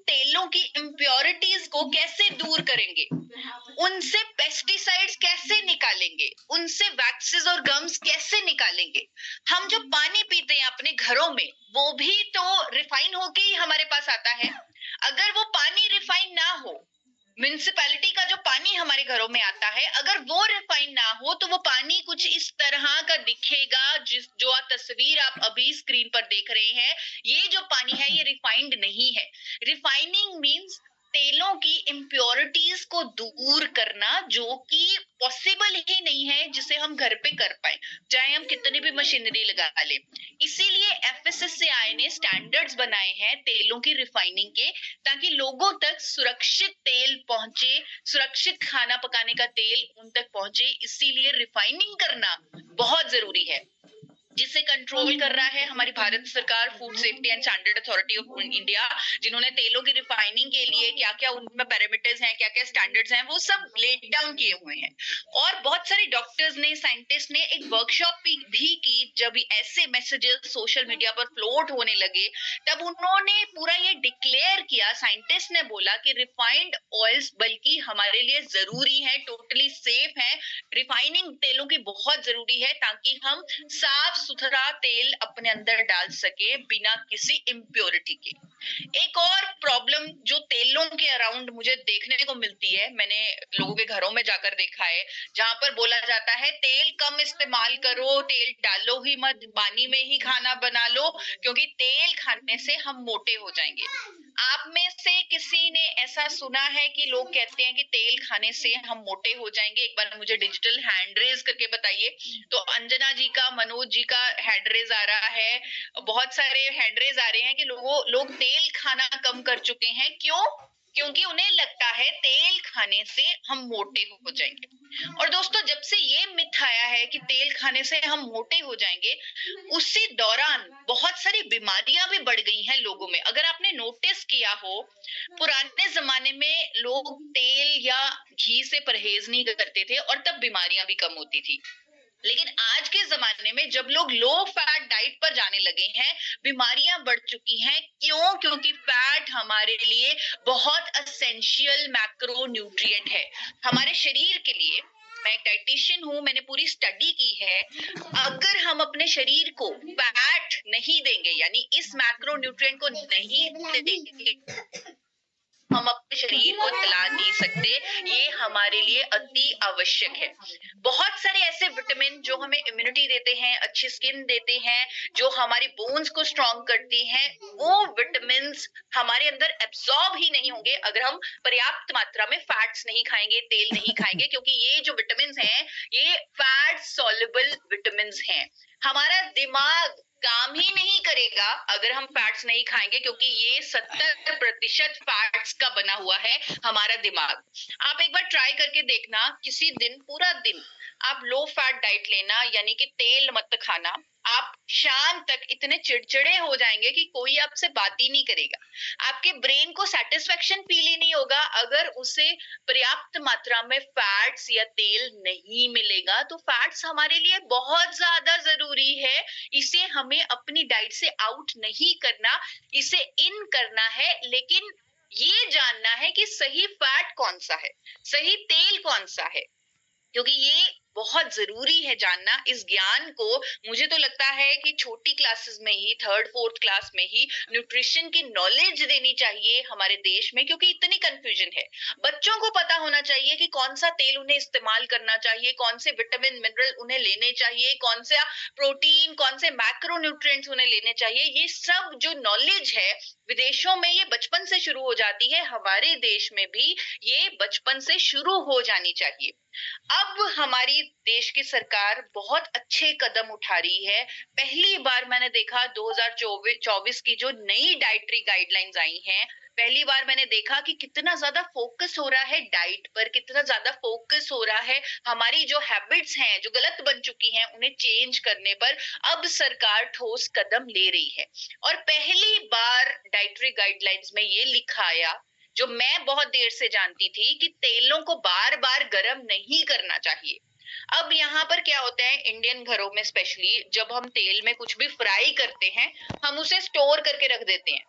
तेलों की इम्प्योरिटीज को कैसे दूर करेंगे, उनसे पेस्टिसाइड्स कैसे निकालेंगे, उनसे वैक्सेस और गम्स कैसे निकालेंगे। हम जो पानी पीते हैं अपने घरों में, वो भी तो रिफाइन होके ही हमारे पास आता है। अगर वो पानी रिफाइन ना हो, म्युनिसिपैलिटी का जो पानी हमारे घरों में आता है, अगर वो रिफाइन ना हो तो वो पानी कुछ इस तरह का दिखेगा, जो तस्वीर आप अभी स्क्रीन पर देख रहे हैं। ये जो पानी है ये रिफाइंड नहीं है। रिफाइनिंग मींस तेलों की इम्प्योरिटीज को दूर करना, जो कि पॉसिबल ही नहीं है जिसे हम घर पे कर पाए, चाहे हम कितनी भी मशीनरी लगा लें। इसीलिए एफएसएसएआई ने स्टैंडर्ड्स बनाए हैं तेलों की रिफाइनिंग के, ताकि लोगों तक सुरक्षित तेल पहुंचे, सुरक्षित खाना पकाने का तेल उन तक पहुंचे। इसीलिए रिफाइनिंग करना बहुत जरूरी है, जिसे कंट्रोल कर रहा है हमारी भारत सरकार, food safety and standard authority of India, जिन्होंने तेलों की रिफाइनिंग के लिए क्या क्या उनमें पैरामीटर्स हैं, क्या क्या स्टैंडर्ड्स हैं, वो सब लेट डाउन किए हुए हैं। और बहुत सारे डॉक्टर्स ने, साइंटिस्ट ने एक वर्कशॉप भी की। जब ऐसे मैसेजेस सोशल मीडिया पर फ्लोट होने लगे, तब उन्होंने पूरा ये डिक्लेयर किया, साइंटिस्ट ने बोला कि रिफाइंड ऑयल्स बल्कि हमारे लिए जरूरी है, टोटली सेफ है। रिफाइनिंग तेलों की बहुत जरूरी है, ताकि हम साफ सुथरा तेल अपने अंदर डाल सके बिना किसी इम्प्योरिटी के। एक और प्रॉब्लम जो तेलों के अराउंड मुझे देखने को मिलती है, मैंने लोगों के घरों में जाकर देखा है, जहां पर बोला जाता है तेल कम इस्तेमाल करो, तेल डालो ही मत, पानी में ही खाना बना लो, क्योंकि तेल खाने से हम मोटे हो जाएंगे। आप में से किसी ने ऐसा सुना है कि लोग कहते हैं कि तेल खाने से हम मोटे हो जाएंगे? एक बार मुझे डिजिटल हैंड रेज करके बताइए। तो अंजना जी का, मनोज जी का हैंड रेज आ रहा है, बहुत सारे हैंड रेज आ रहे हैं कि लोग तेल खाना कम कर चुके हैं। क्यों? क्योंकि उन्हें लगता है तेल खाने से हम मोटे हो जाएंगे। और दोस्तों, जब से ये मिथ आया है कि तेल खाने से हम मोटे हो जाएंगे, उसी दौरान बहुत सारी बीमारियां भी बढ़ गई हैं लोगों में। अगर आपने नोटिस किया हो, पुराने जमाने में लोग तेल या घी से परहेज नहीं करते थे और तब बीमारियां भी कम होती थी। लेकिन आज के जमाने में जब लोग लो फैट डाइट पर जाने लगे हैं, बीमारियां बढ़ चुकी हैं। क्यों? क्योंकि फैट हमारे लिए बहुत एसेंशियल मैक्रो न्यूट्रिएंट है हमारे शरीर के लिए। मैं एक डाइटिशियन हूं, मैंने पूरी स्टडी की है। अगर हम अपने शरीर को फैट नहीं देंगे, यानी इस मैक्रो न्यूट्रिएंट को नहीं देंगे, हम अपने शरीर को चला नहीं सकते। ये हमारे लिए अति आवश्यक है। बहुत सारे ऐसे विटामिन जो हमें इम्यूनिटी देते हैं, अच्छी स्किन देते हैं, जो हमारी बोन्स को स्ट्रॉन्ग करती हैं, वो विटामिन हमारे अंदर एब्सॉर्ब ही नहीं होंगे अगर हम पर्याप्त मात्रा में फैट्स नहीं खाएंगे, तेल नहीं खाएंगे। क्योंकि ये जो विटामिन हैं, ये फैट सॉल्युबल विटामिन हैं। हमारा दिमाग काम ही नहीं करेगा अगर हम फैट्स नहीं खाएंगे, क्योंकि ये 70% फैट्स का बना हुआ है हमारा दिमाग। आप एक बार ट्राई करके देखना, किसी दिन पूरा दिन आप लो फैट डाइट लेना, यानी कि तेल मत खाना। आप शाम तक इतने चिड़चिड़े हो जाएंगे कि कोई आपसे बात ही नहीं करेगा। आपके ब्रेन को सेटिस्फेक्शन फील ही नहीं होगा अगर उसे पर्याप्त मात्रा में फैट्स या तेल नहीं मिलेगा। तो फैट्स हमारे लिए बहुत ज्यादा जरूरी है। इसे हमें अपनी डाइट से आउट नहीं करना, इसे इन करना है। लेकिन ये जानना है कि सही फैट कौन सा है, सही तेल कौन सा है, क्योंकि ये बहुत जरूरी है जानना। इस ज्ञान को मुझे तो लगता है कि छोटी क्लासेस में ही, थर्ड फोर्थ क्लास में ही न्यूट्रिशन की नॉलेज देनी चाहिए हमारे देश में, क्योंकि इतनी कंफ्यूजन है। बच्चों को पता होना चाहिए कि कौन सा तेल उन्हें इस्तेमाल करना चाहिए, कौन से विटामिन मिनरल उन्हें लेने चाहिए, कौन सा प्रोटीन, कौन से मैक्रो न्यूट्रिएंट्स उन्हें लेने चाहिए। ये सब जो नॉलेज है, विदेशों में ये बचपन से शुरू हो जाती है, हमारे देश में भी ये बचपन से शुरू हो जानी चाहिए। अब हमारी देश की सरकार बहुत अच्छे कदम उठा रही है। पहली बार मैंने देखा 2024 की जो नई डाइटरी गाइडलाइंस आई हैं, पहली बार मैंने देखा कि कितना ज्यादा फोकस हो रहा है डाइट पर, कितना ज्यादा फोकस हो रहा है हमारी जो हैबिट्स हैं, जो गलत बन चुकी हैं, उन्हें चेंज करने पर। अब सरकार ठोस कदम ले रही है और पहली बार डाइटरी गाइडलाइंस में ये लिखा आया, जो मैं बहुत देर से जानती थी, कि तेलों को बार बार गर्म नहीं करना चाहिए। अब यहाँ पर क्या होता है, इंडियन घरों में स्पेशली जब हम तेल में कुछ भी फ्राई करते हैं, हम उसे स्टोर करके रख देते हैं।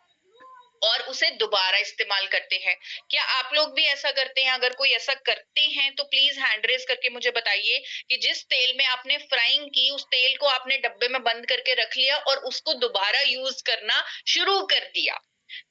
और उसे दोबारा इस्तेमाल करते हैं। क्या आप लोग भी ऐसा करते हैं? अगर कोई ऐसा करते हैं तो प्लीज हैंड रेज करके मुझे बताइए कि जिस तेल में आपने फ्राइंग की उस तेल को आपने डब्बे में बंद करके रख लिया और उसको दोबारा यूज करना शुरू कर दिया।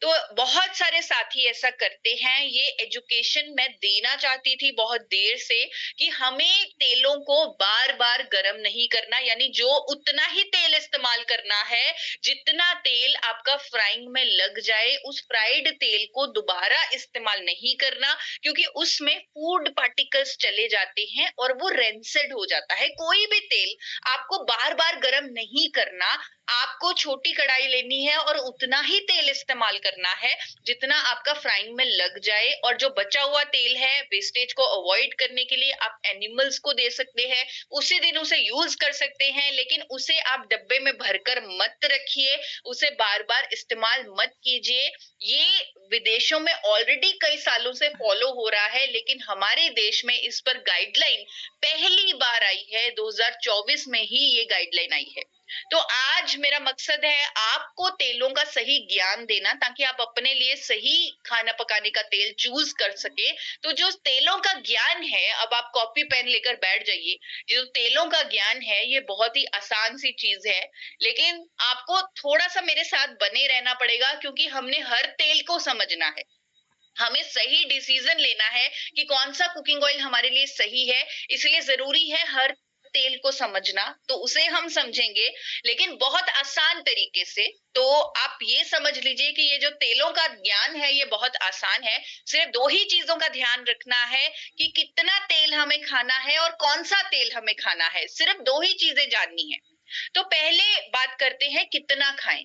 तो बहुत सारे साथी ऐसा करते हैं। ये एजुकेशन मैं देना चाहती थी बहुत देर से कि हमें तेलों को बार बार गर्म नहीं करना, यानी जो उतना ही तेल इस्तेमाल करना है जितना तेल आपका फ्राइंग में लग जाए, उस फ्राइड तेल को दोबारा इस्तेमाल नहीं करना, क्योंकि उसमें फूड पार्टिकल्स चले जाते हैं और वो रेंसेड हो जाता है। कोई भी तेल आपको बार बार गर्म नहीं करना, आपको छोटी कढ़ाई लेनी है और उतना ही तेल इस्तेमाल करना है जितना आपका फ्राइंग में लग जाए। और जो बचा हुआ तेल है, वेस्टेज को अवॉइड करने के लिए आप एनिमल्स को दे सकते हैं, उसी दिन उसे यूज कर सकते हैं, लेकिन उसे आप डब्बे में भरकर मत रखिए, उसे बार बार इस्तेमाल मत कीजिए। ये विदेशों में ऑलरेडी कई सालों से फॉलो हो रहा है, लेकिन हमारे देश में इस पर गाइडलाइन पहली बार आई है, 2024 में ही ये गाइडलाइन आई है। तो आज मेरा मकसद है आपको तेलों का सही ज्ञान देना, ताकि आप अपने लिए सही खाना पकाने का तेल चूज कर सके। तो जो तेलों का ज्ञान है, अब आप कॉपी पेन लेकर बैठ जाइए। जो तेलों का ज्ञान है ये बहुत ही आसान सी चीज है, लेकिन आपको थोड़ा सा मेरे साथ बने रहना पड़ेगा, क्योंकि हमने हर तेल को समझना है। हमें सही डिसीजन लेना है कि कौन सा कुकिंग ऑयल हमारे लिए सही है, इसलिए जरूरी है हर तेल को समझना। तो उसे हम समझेंगे, लेकिन बहुत आसान तरीके से। तो आप ये समझ लीजिए कि ये जो तेलों का ज्ञान है ये बहुत आसान है। सिर्फ दो ही चीजों का ध्यान रखना है कि कितना तेल हमें खाना है और कौन सा तेल हमें खाना है, सिर्फ दो ही चीजें जाननी है। तो पहले बात करते हैं कितना खाएं।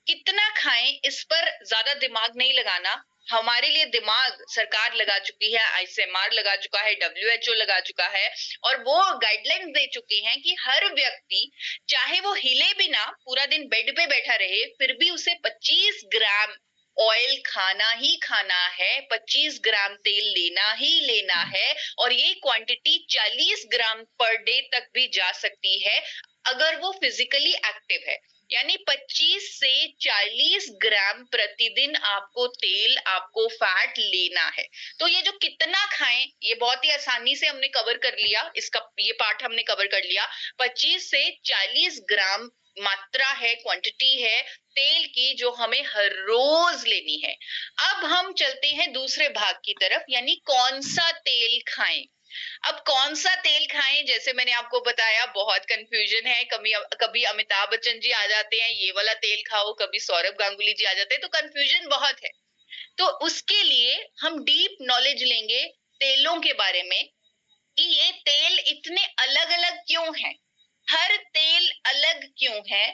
कितना खाएं इस पर ज्यादा दिमाग नहीं लगाना। हमारे लिए दिमाग सरकार लगा चुकी है, आईसीएमआर लगा चुका है, डब्ल्यूएचओ लगा चुका है, और वो गाइडलाइंस दे चुके हैं कि हर व्यक्ति चाहे वो हिले भी ना, पूरा दिन बेड पे बैठा रहे, फिर भी उसे 25 ग्राम ऑयल खाना ही खाना है, 25 ग्राम तेल लेना ही लेना है। और ये क्वांटिटी 40 ग्राम पर डे तक भी जा सकती है अगर वो फिजिकली एक्टिव है। यानी 25 से 40 ग्राम प्रतिदिन आपको तेल, आपको फैट लेना है। तो ये जो कितना खाएं ये बहुत ही आसानी से हमने कवर कर लिया, इसका ये पार्ट हमने कवर कर लिया। 25 से 40 ग्राम मात्रा है, क्वांटिटी है तेल की, जो हमें हर रोज लेनी है। अब हम चलते हैं दूसरे भाग की तरफ, यानी कौन सा तेल खाएं। अब कौन सा तेल खाएं, जैसे मैंने आपको बताया बहुत कंफ्यूजन है। कभी कभी अमिताभ बच्चन जी आ जाते हैं, ये वाला तेल खाओ, कभी सौरभ गांगुली जी आ जाते हैं, तो कंफ्यूजन बहुत है। तो उसके लिए हम डीप नॉलेज लेंगे तेलों के बारे में कि ये तेल इतने अलग अलग क्यों हैं, हर तेल अलग क्यों है।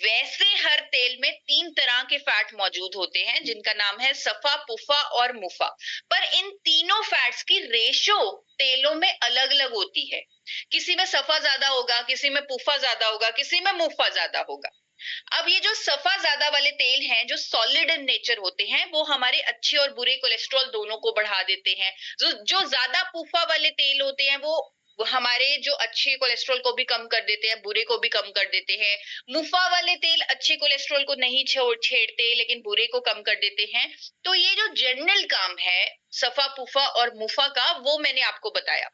वैसे हर तेल में 3 तरह के फैट मौजूद होते हैं, जिनका नाम है सफा, पुफा और मुफा। पर इन तीनों फैट्स की रेशो तेलों में अलग अलग होती है। किसी में सफा ज्यादा होगा, किसी में पुफा ज्यादा होगा, किसी में मुफा ज्यादा होगा। अब ये जो सफा ज्यादा वाले तेल हैं, जो सॉलिड इन नेचर होते हैं, वो हमारे अच्छे और बुरे कोलेस्ट्रॉल दोनों को बढ़ा देते हैं। जो ज्यादा पुफा वाले तेल होते हैं वो हमारे जो अच्छे कोलेस्ट्रॉल को भी कम कर देते हैं, बुरे को भी कम कर देते हैं। मुफा वाले तेल अच्छे कोलेस्ट्रॉल को नहीं छेड़ते, लेकिन बुरे को कम कर देते हैं। तो ये जो जनरल काम है सफा, पुफा और मुफा का, वो मैंने आपको बताया।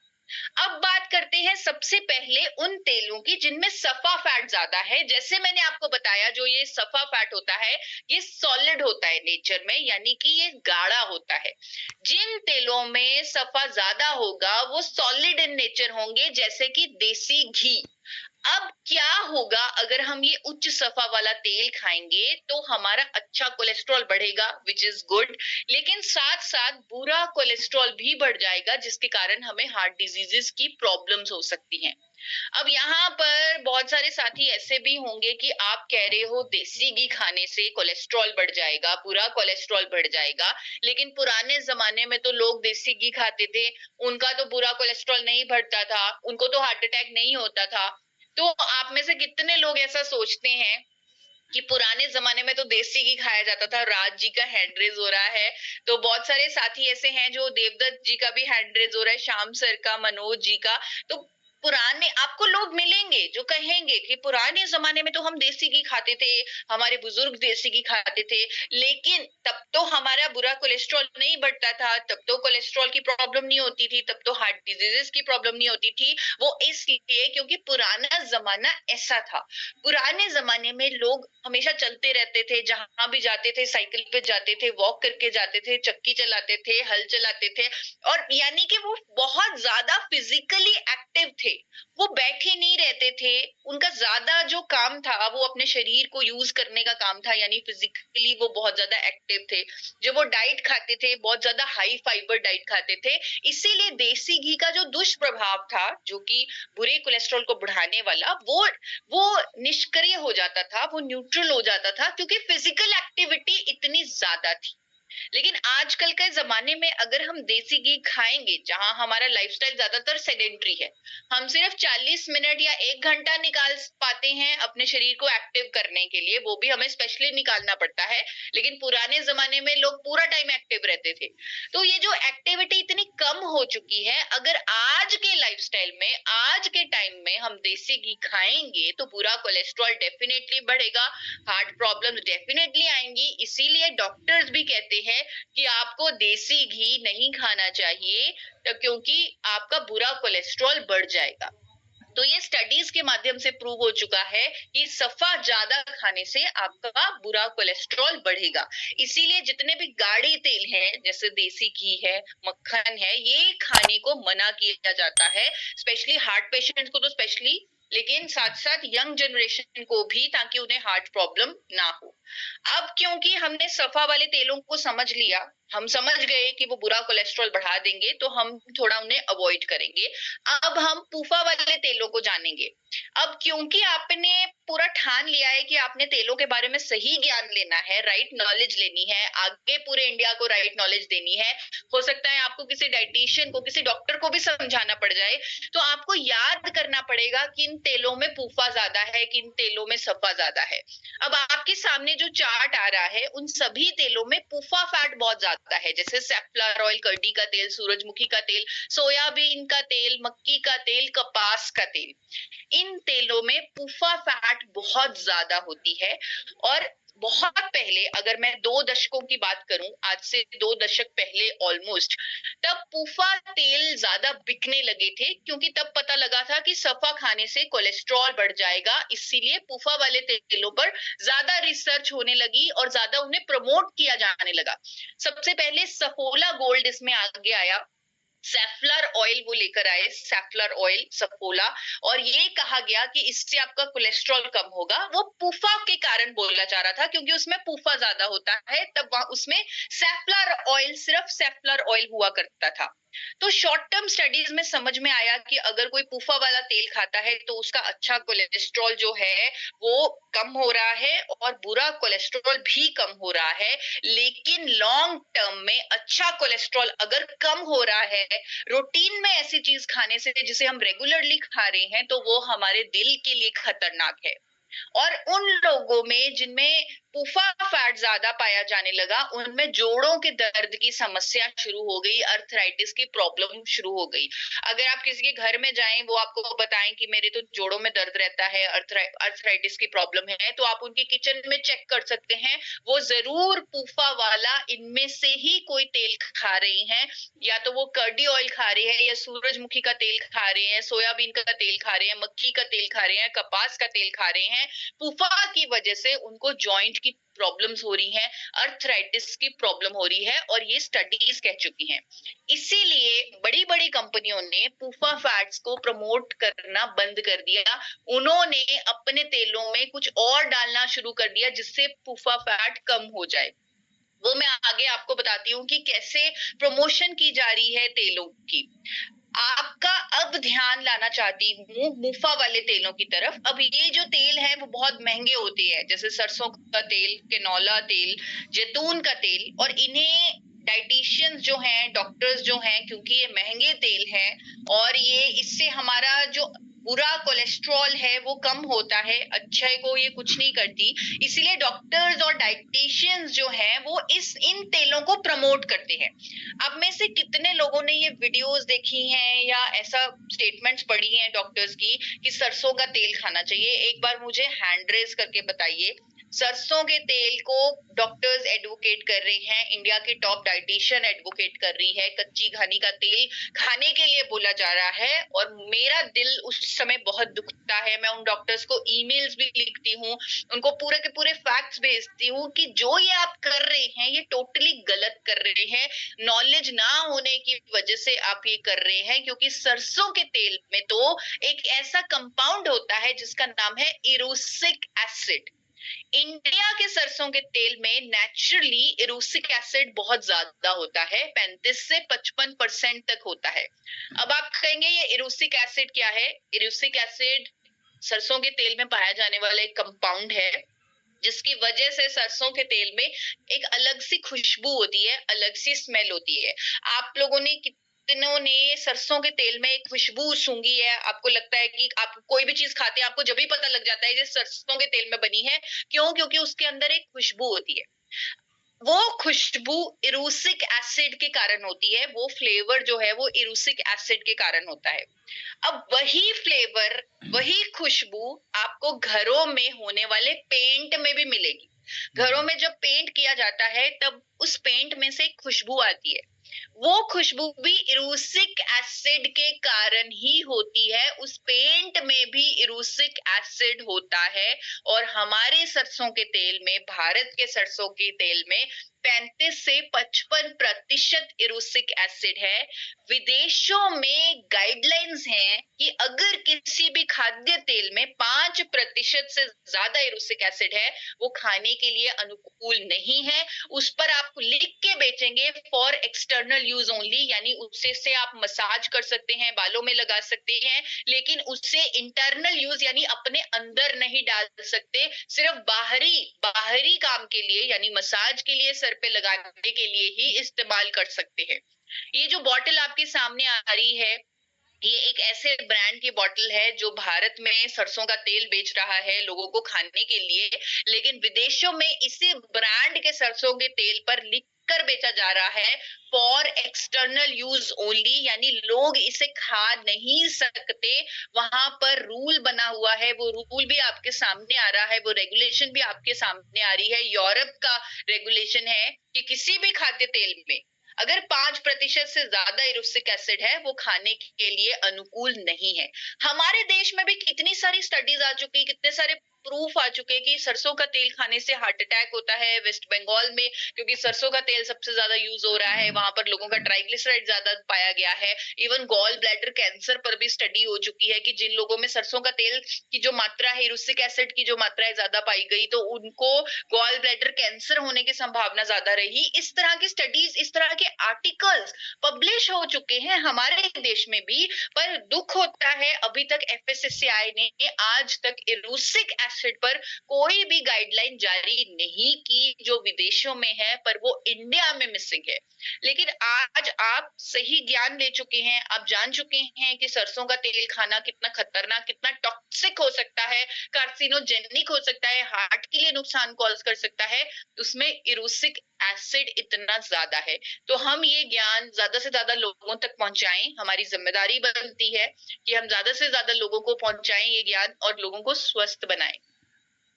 अब बात करते हैं सबसे पहले उन तेलों की जिनमें सफा फैट ज्यादा है। जैसे मैंने आपको बताया, जो ये सफा फैट होता है ये सॉलिड होता है नेचर में, यानी कि ये गाढ़ा होता है। जिन तेलों में सफा ज्यादा होगा वो सॉलिड इन नेचर होंगे, जैसे कि देसी घी। अब क्या होगा अगर हम ये उच्च सफा वाला तेल खाएंगे, तो हमारा अच्छा कोलेस्ट्रॉल बढ़ेगा, विच इज गुड, लेकिन साथ साथ बुरा कोलेस्ट्रॉल भी बढ़ जाएगा, जिसके कारण हमें हार्ट डिजीजेस की प्रॉब्लम्स हो सकती हैं। अब यहाँ पर बहुत सारे साथी ऐसे भी होंगे कि आप कह रहे हो देसी घी खाने से कोलेस्ट्रॉल बढ़ जाएगा, बुरा कोलेस्ट्रॉल बढ़ जाएगा, लेकिन पुराने जमाने में तो लोग देसी घी खाते थे, उनका तो बुरा कोलेस्ट्रॉल नहीं बढ़ता था, उनको तो हार्ट अटैक नहीं होता था। तो आप में से कितने लोग ऐसा सोचते हैं कि पुराने जमाने में तो देसी घी खाया जाता था। राज जी का हैंड रेज हो रहा है, तो बहुत सारे साथी ऐसे हैं जो, देवदत्त जी का भी हैंड रेज हो रहा है, श्याम सर का, मनोज जी का। तो पुराने आपको लोग मिलेंगे जो कहेंगे कि पुराने जमाने में तो हम देसी घी खाते थे, हमारे बुजुर्ग देसी घी खाते थे, लेकिन तब तो हमारा बुरा कोलेस्ट्रॉल नहीं बढ़ता था, तब तो कोलेस्ट्रॉल की प्रॉब्लम नहीं होती थी, तब तो हार्ट डिजीजेस की प्रॉब्लम नहीं होती थी। वो इसलिए क्योंकि पुराना जमाना ऐसा था। पुराने जमाने में लोग हमेशा चलते रहते थे, जहां भी जाते थे साइकिल पे जाते थे, वॉक करके जाते थे, चक्की चलाते थे, हल चलाते थे, और यानी कि वो बहुत ज्यादा फिजिकली एक्टिव थे। वो बैठे नहीं रहते थे, उनका ज्यादा जो काम था वो अपने शरीर को यूज करने का काम था, यानी फिजिकली वो बहुत ज्यादा एक्टिव थे। जो वो डाइट खाते थे बहुत ज्यादा हाई फाइबर डाइट खाते थे, इसीलिए देसी घी का जो दुष्प्रभाव था, जो कि बुरे कोलेस्ट्रॉल को बढ़ाने वाला, वो निष्क्रिय हो जाता था, वो न्यूट्रल हो जाता था, क्योंकि फिजिकल एक्टिविटी इतनी ज्यादा थी। लेकिन आजकल के जमाने में अगर हम देसी घी खाएंगे, जहां हमारा लाइफस्टाइल ज्यादातर सेडेंट्री है, हम सिर्फ 40 मिनट या 1 घंटा निकाल पाते हैं अपने शरीर को एक्टिव करने के लिए, वो भी हमें स्पेशली निकालना पड़ता है। लेकिन पुराने जमाने में लोग पूरा टाइम एक्टिव रहते थे। तो ये जो एक्टिविटी इतनी कम हो चुकी है, अगर आज के लाइफस्टाइल में, आज के टाइम में हम देसी घी खाएंगे तो पूरा कोलेस्ट्रॉल डेफिनेटली बढ़ेगा, हार्ट प्रॉब्लम डेफिनेटली आएंगी। इसीलिए डॉक्टर्स भी कहते हैं कि आपको देसी घी नहीं खाना चाहिए, क्योंकि आपका बुरा कोलेस्ट्रॉल बढ़ जाएगा। तो ये स्टडीज के माध्यम से प्रूव हो चुका है कि सफा ज्यादा खाने से आपका बुरा कोलेस्ट्रॉल बढ़ेगा। इसीलिए जितने भी गाढ़े तेल हैं, जैसे देसी घी है, मक्खन है, ये खाने को मना किया जाता है, स्पेशली हार्ट पेशेंट्स को तो स्पेशली, लेकिन साथ साथ यंग जनरेशन को भी, ताकि उन्हें हार्ट प्रॉब्लम ना हो। अब क्योंकि हमने सफा वाले तेलों को समझ लिया, हम समझ गए कि वो बुरा कोलेस्ट्रॉल बढ़ा देंगे, तो हम थोड़ा उन्हें अवॉइड करेंगे। अब हम पूफा वाले तेलों को जानेंगे। अब क्योंकि आपने पूरा ठान लिया है कि आपने तेलों के बारे में सही ज्ञान लेना है, राइट नॉलेज लेनी है, आगे पूरे इंडिया को राइट नॉलेज देनी है, हो सकता है आपको किसी डाइटिशियन को, किसी डॉक्टर को भी समझाना पड़ जाए, तो आपको याद करना पड़ेगा किन तेलों में पूफा ज्यादा है, किन तेलों में सफा ज्यादा है। अब आपके सामने जो चार्ट आ रहा है, उन सभी तेलों में पूफा फैट बहुत ज्यादा है, जैसे सैफलॉर ऑयल, करडी का तेल, सूरजमुखी का तेल, सोयाबीन का तेल, मक्की का तेल, कपास का तेल। इन तेलों में पूफा फैट बहुत ज्यादा होती है। और बहुत पहले, अगर मैं 2 दशकों की बात करूं, आज से 2 दशक पहले ऑलमोस्ट, तब पूफा तेल ज्यादा बिकने लगे थे, क्योंकि तब पता लगा था कि सफा खाने से कोलेस्ट्रॉल बढ़ जाएगा, इसीलिए पूफा वाले तेलों पर ज्यादा रिसर्च होने लगी और ज्यादा उन्हें प्रमोट किया जाने लगा। सबसे पहले सफोला गोल्ड इसमें आगे आया, सैफलर ऑयल वो लेकर आए, सैफलर ऑयल, सफोला, और ये कहा गया कि इससे आपका कोलेस्ट्रॉल कम होगा। वो पूफा के कारण बोला जा रहा था, क्योंकि उसमें पूफा ज्यादा होता है, तब उसमें सैफलर ऑयल, सिर्फ सैफलर ऑयल हुआ करता था। तो शॉर्ट टर्म स्टडीज में समझ में आया कि अगर कोई पूफा वाला तेल खाता है तो उसका अच्छा कोलेस्ट्रॉल जो है वो कम हो रहा है, और बुरा कोलेस्ट्रॉल भी कम हो रहा है। लेकिन लॉन्ग टर्म में अच्छा कोलेस्ट्रॉल अगर कम हो रहा है रूटीन में ऐसी चीज खाने से जिसे हम रेगुलरली खा रहे हैं, तो वो हमारे दिल के लिए खतरनाक है। और उन लोगों में जिनमें पूफा फैट ज्यादा पाया जाने लगा, उनमें जोड़ों के दर्द की समस्या शुरू हो गई, अर्थराइटिस की प्रॉब्लम शुरू हो गई। अगर आप किसी के घर में जाएं, वो आपको बताएं कि मेरे तो जोड़ों में दर्द रहता है, अर्थराइटिस की प्रॉब्लम है, तो आप उनके किचन में चेक कर सकते हैं, वो जरूर पूफा वाला इनमें से ही कोई तेल खा रही हैं। या तो वो कर्डी ऑयल खा रही है, या सूरजमुखी का तेल खा रहे हैं, सोयाबीन का तेल खा रहे हैं, मक्की का तेल खा रहे हैं, कपास का तेल खा रहे हैं। पूफा की वजह से उनको जॉइंट की प्रॉब्लम्स हो रही हैं, अर्थराइटिस की प्रॉब्लम हो रही है, और ये स्टडीज कह चुकी हैं। इसीलिए बड़ी बड़ी कंपनियों ने पूफा फैट्स को प्रमोट करना बंद कर दिया। उन्होंने अपने तेलों में कुछ और डालना शुरू कर दिया जिससे पूफा फैट कम हो जाए। वो मैं आगे आपको बताती हूँ कि कैसे प्रमोशन की जा रही है तेलों की। आपका अब ध्यान लाना चाहती हूँ मुफा वाले तेलों की तरफ। अब ये जो तेल है वो बहुत महंगे होते हैं, जैसे सरसों का तेल, कैनोला तेल, जैतून का तेल, और इन्हें डाइटिशियंस जो हैं, डॉक्टर्स जो हैं, क्योंकि ये महंगे तेल हैं और ये इससे हमारा जो बुरा कोलेस्ट्रॉल है वो कम होता है, अच्छे को ये कुछ नहीं करती। इसीलिए डॉक्टर्स और डाइटिशियंस जो हैं वो इन तेलों को प्रमोट करते हैं। अब में से कितने लोगों ने ये वीडियोस देखी हैं या ऐसा स्टेटमेंट्स पढ़ी हैं डॉक्टर्स की कि सरसों का तेल खाना चाहिए? एक बार मुझे हैंड रेज करके बताइए। सरसों के तेल को डॉक्टर्स एडवोकेट कर रहे हैं, इंडिया की टॉप डाइटिशियन एडवोकेट कर रही है, कच्ची घानी का तेल खाने के लिए बोला जा रहा है। और मेरा दिल उस समय बहुत दुखता है। मैं उन डॉक्टर्स को ईमेल्स भी लिखती हूँ, उनको पूरे के पूरे फैक्ट्स भेजती हूँ कि जो ये आप कर रहे हैं ये टोटली गलत कर रहे हैं। नॉलेज ना होने की वजह से आप ये कर रहे हैं, क्योंकि सरसों के तेल में तो एक ऐसा कंपाउंड होता है जिसका नाम है इरूसिक एसिड। इंडिया के सरसों के तेल में नेचुरली इरूसिक एसिड बहुत ज्यादा होता है, 35 से 55% तक होता है। अब आप कहेंगे ये इरूसिक एसिड क्या है? इरूसिक एसिड सरसों के तेल में पाया जाने वाला एक कंपाउंड है जिसकी वजह से सरसों के तेल में एक अलग सी खुशबू होती है, अलग सी स्मेल होती है। आप लोगों ने कितनों ने सरसों के तेल में एक खुशबू सूंघी है? आपको लगता है कि आप कोई भी चीज खाते हैं आपको जब भी पता लग जाता है ये सरसों के तेल में बनी है। क्यों? क्योंकि उसके अंदर एक खुशबू होती है। वो खुशबू इरूसिक एसिड के कारण होती है, वो फ्लेवर जो है वो इरूसिक एसिड के कारण होता है। अब वही फ्लेवर, वही खुशबू आपको घरों में होने वाले पेंट में भी मिलेगी। घरों में जब पेंट किया जाता है तब उस पेंट में से खुशबू आती है, वो खुशबू भी इरूसिक एसिड के कारण ही होती है। उस पेंट में भी इरूसिक एसिड होता है। और हमारे सरसों के तेल में, भारत के सरसों के तेल में 35 से 55% इरूसिक एसिड है। विदेशों में गाइडलाइंस हैं कि अगर किसी भी खाद्य तेल में 5% से ज्यादा इरूसिक एसिड है वो खाने के लिए अनुकूल नहीं है। उस पर आप लिख के बेचेंगे फॉर एक्सटर्नल यूज ओनली, यानी उससे से आप मसाज कर सकते हैं, बालों में लगा सकते हैं, लेकिन उससे इंटरनल यूज यानी अपने अंदर नहीं डाल सकते। सिर्फ बाहरी बाहरी काम के लिए यानी मसाज के लिए, सर पे लगाने के लिए ही इस्तेमाल कर सकते हैं। ये जो बॉटल आपके सामने आ रही है ये एक ऐसे ब्रांड की बॉटल है जो भारत में सरसों का तेल बेच रहा है लोगों को खाने के लिए, लेकिन विदेशों में इसी ब्रांड के सरसों के तेल पर लिख कर बेचा जा रहा है फॉर एक्सटर्नल यूज ओनली, यानी लोग इसे खा नहीं सकते। वहां पर रूल बना हुआ है, वो रूल भी आपके सामने आ रहा है, वो रेगुलेशन भी आपके सामने आ रही है। यूरोप का रेगुलेशन है कि किसी भी खाद्य तेल में अगर 5% से ज्यादा इरूसिक एसिड है वो खाने के लिए अनुकूल नहीं है। हमारे देश में भी कितनी सारी स्टडीज आ चुकी, कितने सारे प्रूफ आ चुके कि सरसों का तेल खाने से हार्ट अटैक होता है। वेस्ट बंगाल में क्योंकि सरसों का तेल सबसे ज्यादा यूज हो रहा है, वहां पर लोगों का ट्राइग्लिसराइड ज्यादा पाया गया है। इवन गॉल ब्लैडर कैंसर पर भी स्टडी हो चुकी है कि जिन लोगों में सरसों का तेल की जो मात्रा है, इरूसिक एसिड की जो मात्रा है ज्यादा पाई गई तो उनको गॉल ब्लैडर कैंसर होने की संभावना ज्यादा रही। इस तरह की स्टडीज, इस तरह के आर्टिकल्स पब्लिश हो चुके हैं हमारे देश में भी। पर दुख होता है अभी तक एफएसएसएआई ने आज तक इरूसिक एसिड पर कोई भी गाइडलाइन जारी नहीं की, जो विदेशों में है पर वो इंडिया में मिसिंग है। लेकिन आज आप सही ज्ञान ले चुके हैं, आप जान चुके हैं कि सरसों का तेल खाना कितना खतरनाक, कितना टॉक्सिक हो सकता है, कार्सिनोजेनिक हो सकता है, हार्ट के लिए नुकसान कॉज कर सकता है, उसमें इरूसिक एसिड इतना ज्यादा है। तो हम ये ज्ञान ज्यादा से ज्यादा लोगों तक पहुंचाएं, हमारी जिम्मेदारी बनती है कि हम ज्यादा से ज्यादा लोगों को पहुंचाएं ये ज्ञान और लोगों को स्वस्थ बनाएं।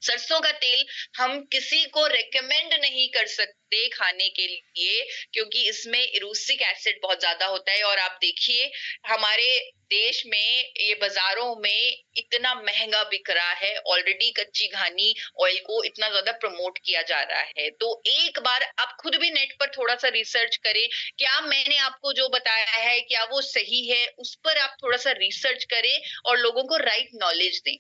सरसों का तेल हम किसी को रेकमेंड नहीं कर सकते खाने के लिए, क्योंकि इसमें इरूसिक एसिड बहुत ज्यादा होता है। और आप देखिए हमारे देश में ये बाजारों में इतना महंगा बिक रहा है, ऑलरेडी कच्ची घानी ऑयल को इतना ज्यादा प्रमोट किया जा रहा है। तो एक बार आप खुद भी नेट पर थोड़ा सा रिसर्च करें, क्या मैंने आपको जो बताया है क्या वो सही है, उस पर आप थोड़ा सा रिसर्च करें और लोगों को राइट नॉलेज दें।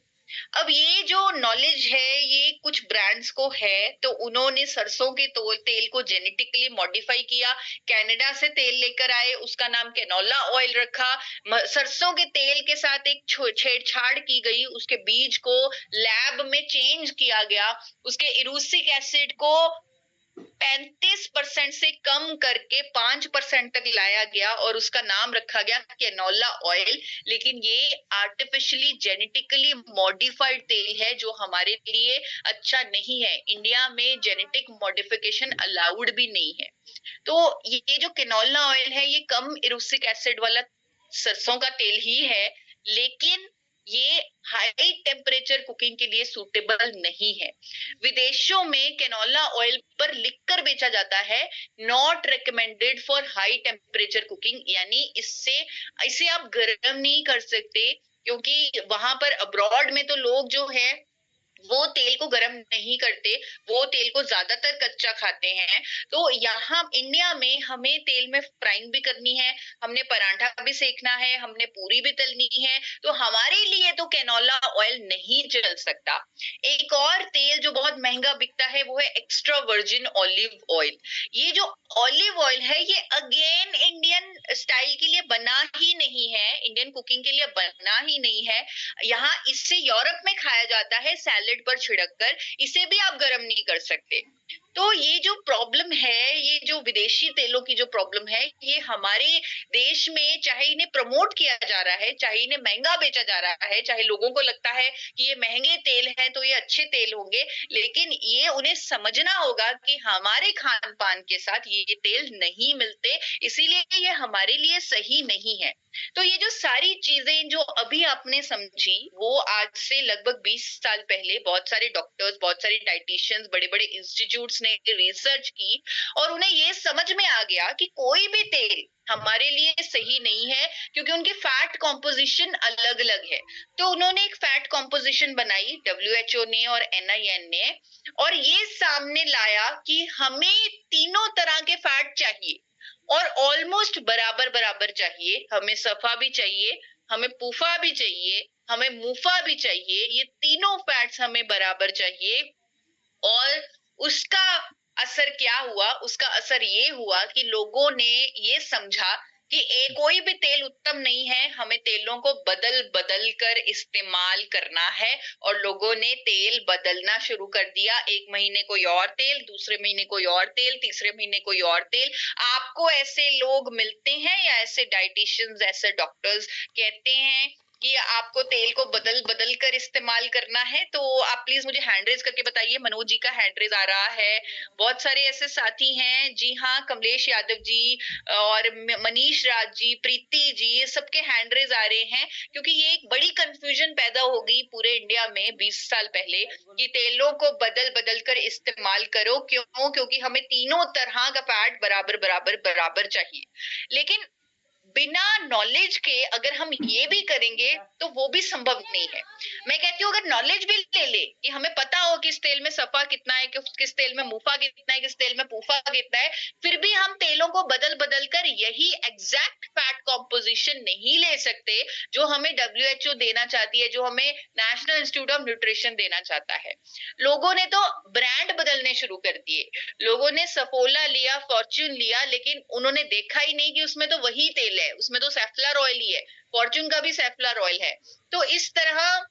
अब ये जो नॉलेज है ये कुछ ब्रांड्स को है, तो उन्होंने सरसों के तेल को जेनेटिकली मॉडिफाई किया, कनाडा से तेल लेकर आए, उसका नाम कैनोला ऑयल रखा। सरसों के तेल के साथ एक छेड़छाड़ की गई, उसके बीज को लैब में चेंज किया गया, उसके इरूसिक एसिड को 35% से कम करके 5% तक लाया गया और उसका नाम रखा गया कैनोला ऑयल। लेकिन ये आर्टिफिशियली जेनेटिकली मॉडिफाइड तेल है जो हमारे लिए अच्छा नहीं है। इंडिया में जेनेटिक मॉडिफिकेशन अलाउड भी नहीं है। तो ये जो कैनोला ऑयल है ये कम इरुसिक एसिड वाला सरसों का तेल ही है, लेकिन ये हाई टेम्परेचर कुकिंग के लिए सूटेबल नहीं है। विदेशों में कैनोला ऑयल पर लिखकर बेचा जाता है not recommended for high temperature cooking, यानी इसे आप गर्म नहीं कर सकते, क्योंकि वहां पर अब्रॉड में तो लोग जो है वो तेल को गर्म नहीं करते, वो तेल को ज्यादातर कच्चा खाते हैं। तो यहाँ इंडिया में हमें तेल में फ्राइंग भी करनी है, हमने पराठा भी सेकना है, हमने पूरी भी तलनी है, तो हमारे लिए तो कैनोला ऑयल नहीं चल सकता। एक और तेल जो बहुत महंगा बिकता है वो है एक्स्ट्रा वर्जिन ऑलिव ऑयल। ये जो ऑलिव ऑयल है ये अगेन इंडियन स्टाइल के लिए बना ही नहीं है, इंडियन कुकिंग के लिए बना ही नहीं है। यहाँ इससे यूरोप में खाया जाता है सैलेड पर छिड़क कर, इसे भी आप गर्म नहीं कर सकते। तो ये जो प्रॉब्लम है, ये जो विदेशी तेलों की जो प्रॉब्लम है, ये हमारे देश में चाहे इन्हें प्रमोट किया जा रहा है, चाहे इन्हें महंगा बेचा जा रहा है, चाहे लोगों को लगता है कि ये महंगे तेल हैं तो ये अच्छे तेल होंगे, लेकिन ये उन्हें समझना होगा कि हमारे खान पान के साथ ये तेल नहीं मिलते, इसीलिए ये हमारे लिए सही नहीं है। तो ये जो सारी चीजें जो अभी आपने समझी, वो आज से लगभग 20 साल पहले बहुत सारे डॉक्टर्स, बहुत सारे डाइटिशियंस, बड़े बड़े इंस्टीट्यूट्स ने रिसर्च की और उन्हें ये समझ में आ गया कि कोई भी तेल हमारे लिए सही नहीं है, क्योंकि उनकी फैट कॉम्पोजिशन अलग अलग है। तो उन्होंने एक फैट कॉम्पोजिशन बनाई, WHO ने और NIN ने, और ये सामने लाया कि हमें तीनों तरह के फैट चाहिए और ऑलमोस्ट बराबर बराबर चाहिए। हमें सफा भी चाहिए, हमें पूफा भी चाहिए, हमें मुफा भी चाहिए, ये तीनों फैट्स हमें बराबर चाहिए। और उसका असर क्या हुआ? उसका असर ये हुआ कि लोगों ने ये समझा कि कोई भी तेल उत्तम नहीं है, हमें तेलों को बदल बदल कर इस्तेमाल करना है। और लोगों ने तेल बदलना शुरू कर दिया, एक महीने कोई और तेल, दूसरे महीने कोई और तेल, तीसरे महीने कोई और तेल। आपको ऐसे लोग मिलते हैं या ऐसे डाइटिशियंस, ऐसे डॉक्टर्स कहते हैं कि आपको तेल को बदल बदल कर इस्तेमाल करना है? तो आप प्लीज मुझे हैंड रेज करके बताइए। मनोज जी का हैंड रेज आ रहा है, बहुत सारे ऐसे साथी हैं। जी हाँ, कमलेश यादव जी और मनीष राज जी, प्रीति जी, ये सबके हैंड रेज आ रहे हैं, क्योंकि ये एक बड़ी कंफ्यूजन पैदा हो गई पूरे इंडिया में 20 साल पहले कि तेलों को बदल बदल कर इस्तेमाल करो। क्यों? क्योंकि हमें तीनों तरह का फैट बराबर बराबर बराबर चाहिए। लेकिन बिना नॉलेज के अगर हम ये भी करेंगे तो वो भी संभव नहीं है। मैं कहती हूँ अगर नॉलेज भी ले ले कि हमें पता हो किस तेल में सफा कितना है, किस तेल में मुफा कितना है, किस तेल में पूफा कितना है, फिर भी हम तेलों को बदल बदल कर यही एग्जैक्ट फैट कॉम्पोजिशन नहीं ले सकते जो हमें WHO देना चाहती है, जो हमें नेशनल इंस्टीट्यूट ऑफ न्यूट्रिशन देना चाहता है। लोगों ने तो ब्रांड बदलने शुरू कर दिए, लोगों ने सफोला लिया, फॉर्च्यून लिया, लेकिन उन्होंने देखा ही नहीं कि उसमें तो वही तेल है, उसमें तो सैफलर ऑयल ही है, फॉर्च्यून का भी सैफलर ऑयल है। तो इस तरह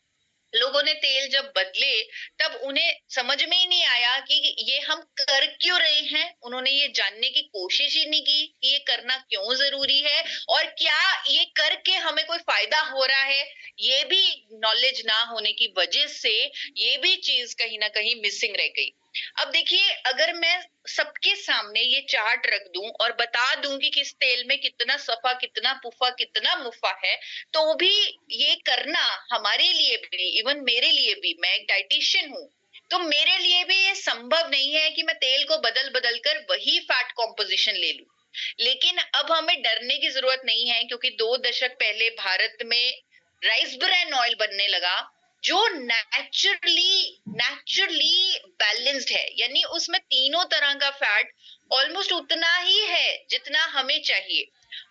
लोगों ने तेल जब बदले तब उन्हें समझ में ही नहीं आया कि ये हम कर क्यों रहे हैं। उन्होंने ये जानने की कोशिश ही नहीं की कि ये करना क्यों जरूरी है और क्या ये करके हमें कोई फायदा हो रहा है। ये भी नॉलेज ना होने की वजह से ये भी चीज कहीं ना कहीं मिसिंग रह गई। अब देखिए, अगर मैं सबके सामने ये चार्ट रख दूं और बता दूं कि किस तेल में कितना सफा, कितना पुफा, कितना मुफा है, तो भी ये करना हमारे लिए भी, इवन मेरे लिए भी, मैं एक डाइटिशियन हूँ, तो मेरे लिए भी ये संभव नहीं है कि मैं तेल को बदल बदल कर वही फैट कॉम्पोजिशन ले लूं। लेकिन अब हमें डरने की जरूरत नहीं है, क्योंकि 2 दशक पहले भारत में राइस ब्रान ऑयल बनने लगा जो नेचुरली बैलेंस्ड है, यानी उसमें तीनों तरह का फैट ऑलमोस्ट उतना ही है जितना हमें चाहिए।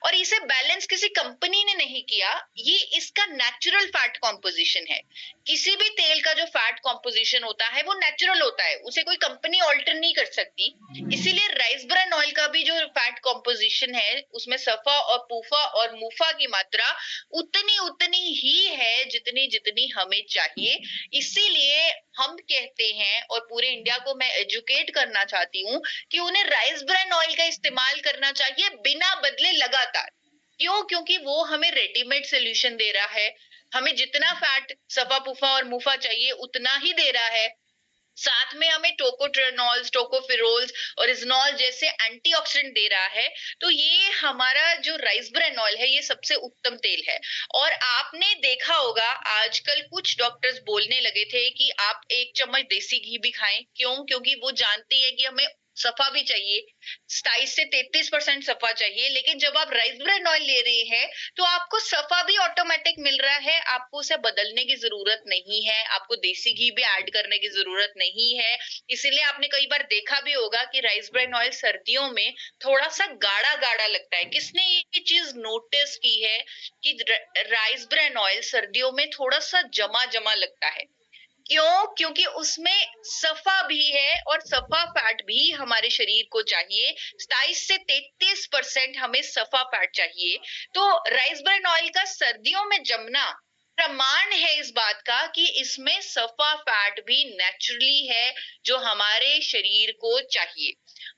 और इसे बैलेंस किसी कंपनी ने नहीं किया, ये इसका नेचुरल फैट कॉम्पोजिशन है। किसी भी तेल का जो फैट कॉम्पोजिशन होता है वो नेचुरल होता है, उसे कोई कंपनी ऑल्टर नहीं कर सकती। इसीलिए राइस ब्रान ऑयल का भी जो फैट कॉम्पोजिशन है उसमें सफा और पूफा और मुफा की मात्रा उतनी ही है जितनी जितनी हमें चाहिए। इसीलिए हम कहते हैं और पूरे इंडिया को मैं एजुकेट करना चाहती हूँ कि उन्हें राइस ब्रान ऑयल का इस्तेमाल करना चाहिए बिना बदले लगातार। क्यों? क्योंकि वो हमें रेडीमेड सोल्यूशन दे रहा है, हमें जितना फैट सफा पुफा और मुफा चाहिए उतना ही दे रहा है, साथ में हमें टोकोट्रेनॉल्स, टोकोफिरोल्स और इजनॉल जैसे एंटीऑक्सीडेंट दे रहा है। तो ये हमारा जो राइस ब्रान ऑयल है ये सबसे उत्तम तेल है। और आपने देखा होगा आजकल कुछ डॉक्टर्स बोलने लगे थे कि आप 1 चम्मच देसी घी भी खाएं। क्यों? क्योंकि वो जानती है कि हमें सफा भी चाहिए, 27 से 33% सफा चाहिए। लेकिन जब आप राइस ब्रान ऑयल ले रहे हैं तो आपको सफा भी ऑटोमेटिक मिल रहा है, आपको उसे बदलने की जरूरत नहीं है, आपको देसी घी भी ऐड करने की जरूरत नहीं है। इसीलिए आपने कई बार देखा भी होगा कि राइस ब्रान ऑयल सर्दियों में थोड़ा सा गाढ़ा गाढ़ा लगता है। किसने ये चीज नोटिस की है कि राइस ब्रान ऑयल सर्दियों में थोड़ा सा जमा जमा लगता है? क्यों? क्योंकि उसमें सफा भी है और सफा फैट भी हमारे शरीर को चाहिए। 27 से 33% हमें सफा फैट चाहिए। तो राइस ब्रान ऑयल का सर्दियों में जमना प्रमाण है इस बात का कि इसमें सफा फैट भी नेचुरली है जो हमारे शरीर को चाहिए।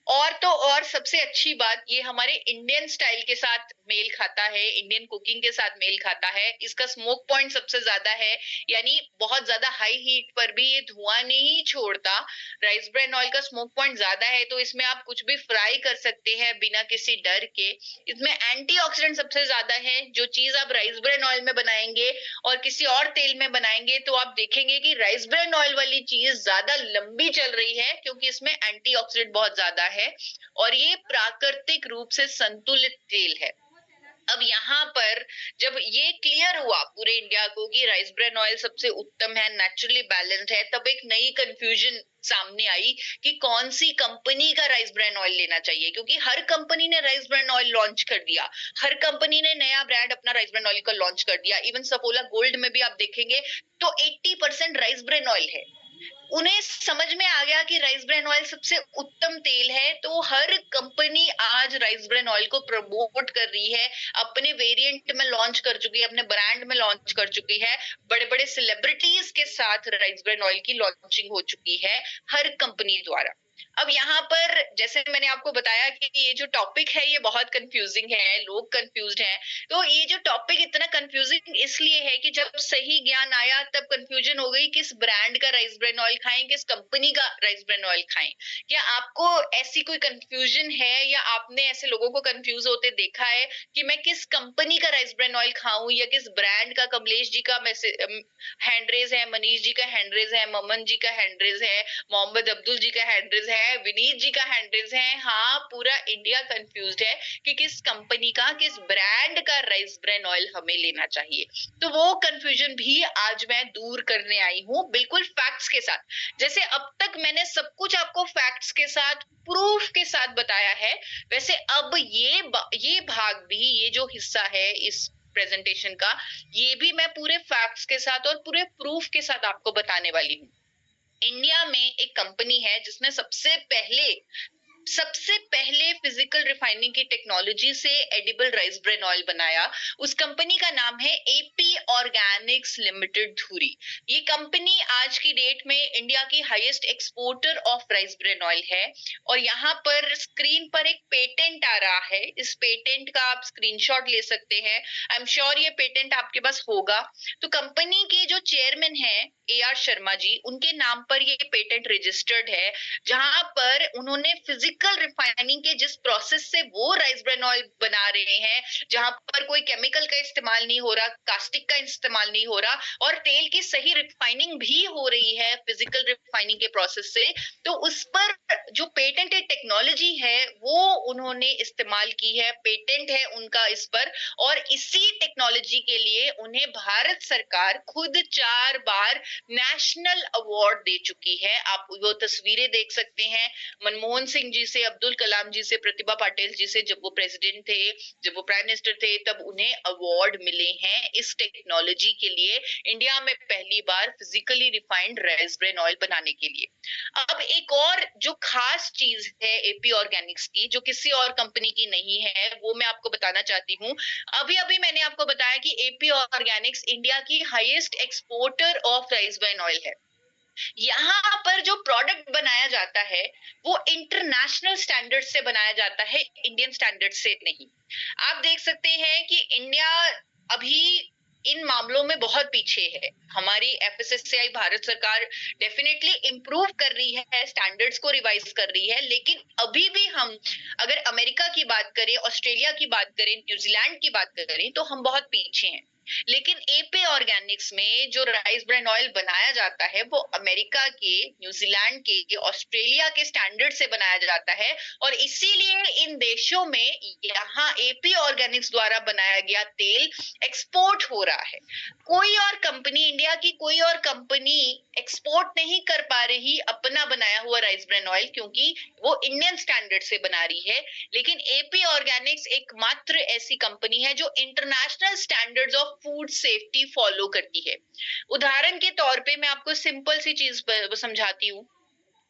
और तो और सबसे अच्छी बात, ये हमारे इंडियन स्टाइल के साथ मेल खाता है, इंडियन कुकिंग के साथ मेल खाता है। इसका स्मोक पॉइंट सबसे ज्यादा है, यानी बहुत ज्यादा हाई हीट पर भी ये धुआं नहीं छोड़ता। राइस ब्रान ऑयल का स्मोक पॉइंट ज्यादा है तो इसमें आप कुछ भी फ्राई कर सकते हैं बिना किसी डर के। इसमें एंटीऑक्सीडेंट सबसे ज्यादा है। जो चीज आप राइस ब्रान ऑयल में बनाएंगे और किसी और तेल में बनाएंगे तो आप देखेंगे कि राइस ब्रान ऑयल वाली चीज ज्यादा लंबी चल रही है क्योंकि इसमें एंटीऑक्सीडेंट बहुत ज्यादा है और ये प्राकृतिक रूप से संतुलित तेल है। अब यहाँ पर जब ये क्लियर हुआ पूरे इंडिया को कि राइस ब्रान ऑयल सबसे उत्तम है, नेचुरली बैलेंस्ड है, तब एक नई कंफ्यूजन सामने आई कि कौन सी कंपनी का राइस ब्रान ऑयल लेना चाहिए। क्योंकि हर कंपनी ने राइस ब्रान ऑयल लॉन्च कर दिया, हर कंपनी ने नया ब्रांड अपना राइस ब्रान ऑयल का लॉन्च कर दिया। इवन सफोला गोल्ड में भी आप देखेंगे तो 80% राइस ब्रान ऑयल है। उन्हें समझ में आ गया कि राइस ब्रान ऑयल सबसे उत्तम तेल है, तो हर कंपनी आज राइस ब्रान ऑयल को प्रमोट कर रही है, अपने वेरिएंट में लॉन्च कर चुकी है, अपने ब्रांड में लॉन्च कर चुकी है। बड़े बड़े सेलिब्रिटीज के साथ राइस ब्रान ऑयल की लॉन्चिंग हो चुकी है हर कंपनी द्वारा। अब यहाँ पर जैसे मैंने आपको बताया कि ये जो टॉपिक है ये बहुत कंफ्यूजिंग है, लोग कंफ्यूज्ड हैं। तो ये जो टॉपिक इतना कंफ्यूजिंग इसलिए है कि जब सही ज्ञान आया तब कंफ्यूजन हो गई, किस ब्रांड का राइस ब्रान ऑयल खाएं, किस कंपनी का राइस ब्रान ऑयल खाएं। क्या आपको ऐसी कोई कंफ्यूजन है या आपने ऐसे लोगों को कंफ्यूज होते देखा है कि मैं किस कंपनी का राइस ब्रान ऑयल खाऊं या किस ब्रांड का? कमलेश जी का हैंडरेज है, मनीष जी का हैंडरेज है, ममन जी का हैंडरेज है, मोहम्मद अब्दुल जी का हैंडरेज है, विनीत जी का हैंडरेज है। हाँ, पूरा इंडिया कंफ्यूज्ड है कि किस कंपनी का, किस ब्रांड का राइस ब्रान ऑयल हमें लेना चाहिए। तो वो कंफ्यूजन भी आज मैं दूर करने आई हूँ, बिल्कुल फैक्ट्स के साथ। जैसे अब तक मैंने सब कुछ आपको फैक्ट्स के साथ, प्रूफ के साथ बताया है, वैसे अब ये भाग भी, ये जो हिस्सा है इस प्रेजेंटेशन का, ये भी मैं पूरे फैक्ट्स के साथ और पूरे प्रूफ के साथ आपको बताने वाली हूँ। इंडिया में एक कंपनी है जिसने सबसे पहले फिजिकल रिफाइनिंग की टेक्नोलॉजी से एडिबल राइस ब्रान ऑयल बनाया। उस कंपनी का नाम है एपी ऑर्गेनिक्स लिमिटेड धुरी। ये कंपनी आज की डेट में इंडिया की highest exporter of rice bran oil है। और यहाँ पर स्क्रीन पर एक पेटेंट आ रहा है, इस पेटेंट का आप स्क्रीनशॉट ले सकते हैं। आई एम श्योर ये पेटेंट आपके पास होगा। तो कंपनी के जो चेयरमैन हैं AR शर्मा जी, उनके नाम पर ये पेटेंट रजिस्टर्ड है, जहां पर उन्होंने फिजिकल रिफाइनिंग के जिस प्रोसेस से वो राइस ब्रान ऑयल बना रहे हैं, जहां पर कोई केमिकल का इस्तेमाल नहीं हो रहा, कास्टिक का इस्तेमाल नहीं हो रहा और तेल की सही रिफाइनिंग भी हो रही है फिजिकल रिफाइनिंग के प्रोसेस से, तो उस पर जो पेटेंटेड टेक्नोलॉजी है वो उन्होंने इस्तेमाल की है, पेटेंट है उनका इस पर। और इसी टेक्नोलॉजी के लिए उन्हें भारत सरकार खुद 4 बार नेशनल अवार्ड दे चुकी है। आप वो तस्वीरें देख सकते हैं, मनमोहन सिंह जी से, अब्दुल कलाम जी से, प्रतिभा पाटिल जी से, जब वो प्रेसिडेंट थे, जब वो प्राइम मिनिस्टर थे, तब उन्हें अवार्ड मिले हैं इस टेक्नोलॉजी के लिए, इंडिया में पहली बार physically refined rice bran oil बनाने के लिए। अब एक और जो खास चीज है एपी ऑर्गेनिक्स की, जो किसी और कंपनी की नहीं है, वो मैं आपको बताना चाहती हूँ। अभी अभी मैंने आपको बताया कि एपी ऑर्गेनिक्स इंडिया की highest exporter of rice bran oil है। यहाँ पर जो प्रोडक्ट बनाया जाता है वो इंटरनेशनल स्टैंडर्ड से बनाया जाता है, इंडियन स्टैंडर्ड से नहीं। आप देख सकते हैं कि इंडिया अभी इन मामलों में बहुत पीछे है। हमारी एफएसएसएआई भारत सरकार डेफिनेटली इंप्रूव कर रही है, स्टैंडर्ड्स को रिवाइज कर रही है, लेकिन अभी भी हम अगर अमेरिका की बात करें, ऑस्ट्रेलिया की बात करें, न्यूजीलैंड की बात करें, तो हम बहुत पीछे हैं। लेकिन एपी ऑर्गेनिक्स में जो राइस ब्रेन ऑयल बनाया जाता है वो अमेरिका के, न्यूजीलैंड के, ऑस्ट्रेलिया के स्टैंडर्ड से बनाया जाता है, और इसीलिए इन देशों में यहाँ एपी ऑर्गेनिक्स द्वारा बनाया गया तेल एक्सपोर्ट हो रहा है। कोई और कंपनी, इंडिया की कोई और कंपनी एक्सपोर्ट नहीं कर पा रही अपना बनाया हुआ राइस ब्रेन ऑयल, क्योंकि वो इंडियन स्टैंडर्ड से बना रही है। लेकिन एपी ऑर्गेनिक्स एकमात्र ऐसी कंपनी है जो international standards of food safety follow करती है। उदाहरण के तौर पे मैं आपको सिंपल सी चीज समझाती हूँ।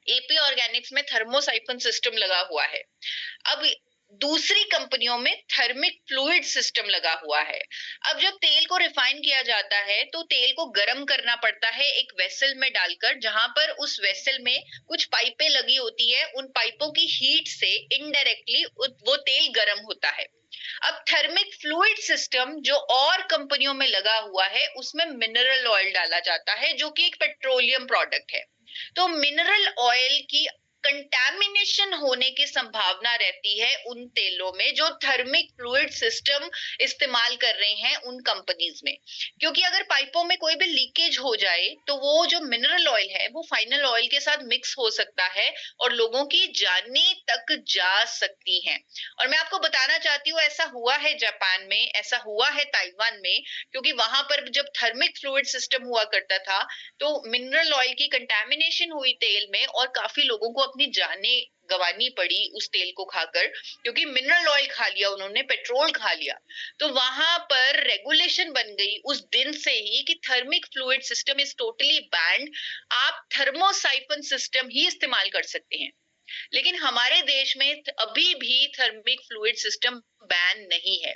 एपी ऑर्गेनिक्स में थर्मोसाइफन सिस्टम लगा हुआ है। अब दूसरी कंपनियों में थर्मिक फ्लूइड सिस्टम लगा हुआ है। अब जब तेल को रिफाइन किया जाता है तो तेल को गर्म करना पड़ता है एक वेसल में डालकर, जहां पर उस वेसल में कुछ पाइपें लगी होती है। उन पाइपों की हीट से इनडायरेक्टली वो तेल गर्म होता है। अब थर्मिक फ्लूइड सिस्टम जो और कंपनियों में लगा हुआ है, उसमें मिनरल ऑयल डाला जाता है, जो कि एक पेट्रोलियम प्रोडक्ट है। तो मिनरल ऑयल की कंटैमिनेशन होने की संभावना रहती है उन तेलों में जो थर्मिक फ्लूइड सिस्टम इस्तेमाल कर रहे हैं उन कंपनीज में, क्योंकि अगर पाइपों में कोई भी लीकेज हो जाए तो वो जो मिनरल ऑयल है वो फाइनल ऑयल के साथ मिक्स हो सकता है और लोगों की जानें तक जा सकती हैं। और मैं आपको बताना चाहती हूँ, ऐसा हुआ है जापान में, ऐसा हुआ है ताइवान में, क्योंकि वहां पर जब थर्मिक फ्लूइड सिस्टम हुआ करता था तो मिनरल ऑयल की कंटैमिनेशन हुई तेल में और काफी लोगों को अपनी जानें गंवानी पड़ी उस तेल को खाकर, क्योंकि मिनरल ऑयल खा लिया उन्होंने, पेट्रोल खा लिया। तो वहां पर रेगुलेशन बन गई उस दिन से ही कि thermic fluid system is totally band, आप थर्मोसाइफन सिस्टम ही इस्तेमाल कर सकते हैं। लेकिन हमारे देश में अभी भी थर्मिक फ्लूइड सिस्टम बैन नहीं है,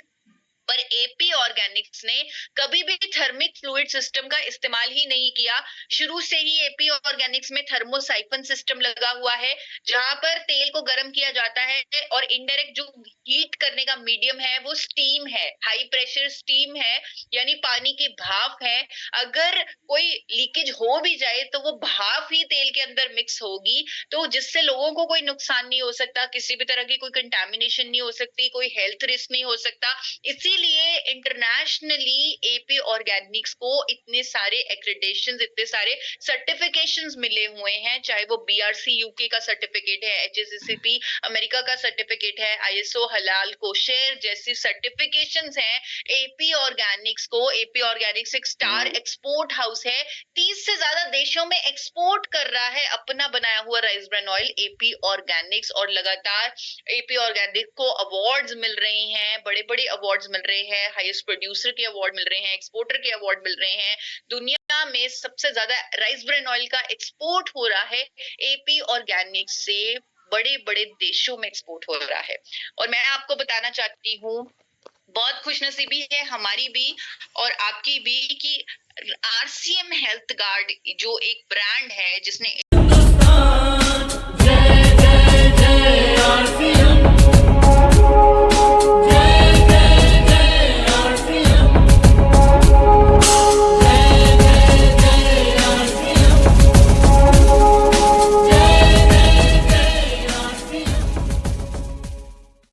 पर एपी ऑर्गेनिक्स ने कभी भी थर्मिक फ्लूइड सिस्टम का इस्तेमाल ही नहीं किया। शुरू से ही एपी ऑर्गेनिक्स में थर्मोसाइफन सिस्टम लगा हुआ है, जहां पर तेल को गर्म किया जाता है और इनडायरेक्ट जो हीट करने का मीडियम है वो स्टीम है, हाई प्रेशर स्टीम है, यानी पानी की भाप है। अगर कोई लीकेज हो भी जाए तो वो भाप ही तेल के अंदर मिक्स होगी, तो जिससे लोगों को कोई नुकसान नहीं हो सकता, किसी भी तरह की कोई कंटैमिनेशन नहीं हो सकती, कोई हेल्थ रिस्क नहीं हो सकता। इसीलिए इंटरनेशनली एपी ऑर्गेनिक्स को इतने सारे एक्रेडिटेशंस, इतने सारे सर्टिफिकेशंस मिले हुए हैं, चाहे वो बीआरसी यूके का सर्टिफिकेट है, एचएसएसीपी अमेरिका का सर्टिफिकेट है, आईएसओ हलाल कोशेर जैसी सर्टिफिकेशंस हैं। एपी ऑर्गेनिक्स को, एपी ऑर्गेनिक्स एक स्टार एक्सपोर्ट हाउस है, 30 से ज्यादा देशों में एक्सपोर्ट कर रहा है अपना बनाया हुआ rice bran oil AP Organics, और लगातार एपी ऑर्गेनिक को अवार्ड्स मिल रहे हैं, बड़े बड़े अवार्ड्स मिल रहे हैं, हाईएस्ट प्रोड्यूसर के अवार्ड मिल रहे हैं, एक्सपोर्टर के अवार्ड मिल रहे हैं। दुनिया में सबसे ज्यादा राइस ब्रेन ऑयल का एक्सपोर्ट हो रहा है एपी ऑर्गेनिक्स से, बड़े बड़े देशों में एक्सपोर्ट हो रहा है। और मैं आपको बताना चाहती हूँ, बहुत खुशनसीबी है हमारी भी और आपकी भी कि आरसीएम हेल्थ गार्ड जो एक ब्रांड है जिसने